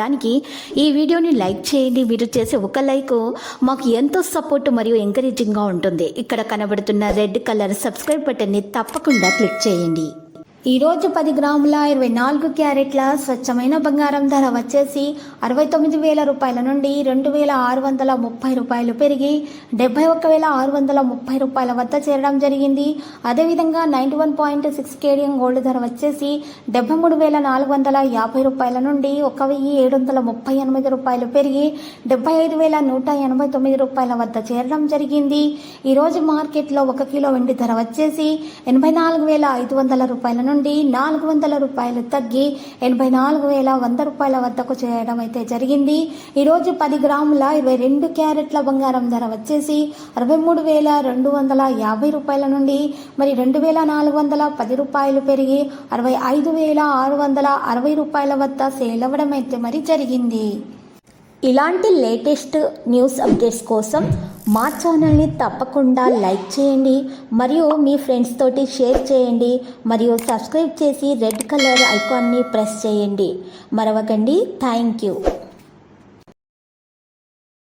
దానికి ఈ వీడియోని లైక్ చేయండి. మీరు చేసే ఒక లైక్ మాకు ఎంతో సపోర్ట్ మరియు ఎంకరేజింగ్గా ఉంటుంది. ఇక్కడ కనబడుతున్న రెడ్ కలర్ సబ్స్క్రైబ్ బటన్ని తప్పకుండా క్లిక్ చేయండి. ఈరోజు 10 గ్రాముల 24 క్యారెట్ల స్వచ్ఛమైన బంగారం ధర వచ్చేసి 69,000 రూపాయల నుండి 2,630 రూపాయలు పెరిగి 71,630 రూపాయల వద్ద చేరడం జరిగింది. అదేవిధంగా 91.6 కేడియం గోల్డ్ ధర వచ్చేసి 73,450 రూపాయల నుండి 1,738 రూపాయలు పెరిగి 75,189 రూపాయల వద్ద చేరడం జరిగింది. ఈరోజు మార్కెట్లో 1 కిలో వెండి ధర వచ్చేసి 84,500 రూపాయల నుండి 400 రూపాయలు తగ్గి 84,100 రూపాయల వద్దకు చేయడం అయితే జరిగింది. ఈరోజు 10 గ్రాముల 22 క్యారెట్ల బంగారం ధర వచ్చేసి 63,250 రూపాయల నుండి 2,410 రూపాయలు పెరిగి 65,660 రూపాయల వద్ద సేల్ అవ్వడం అయితే జరిగింది. ఇలాంటి లేటెస్ట్ న్యూస్ అప్డేట్స్ కోసం మా ఛానల్ని తప్పకుండా లైక్ చేయండి మరియు మీ ఫ్రెండ్స్ తోటి షేర్ చేయండి మరియు సబ్స్క్రైబ్ చేసి రెడ్ కలర్ ఐకాన్ని ప్రెస్ చేయండి. మరవకండి. Thank you.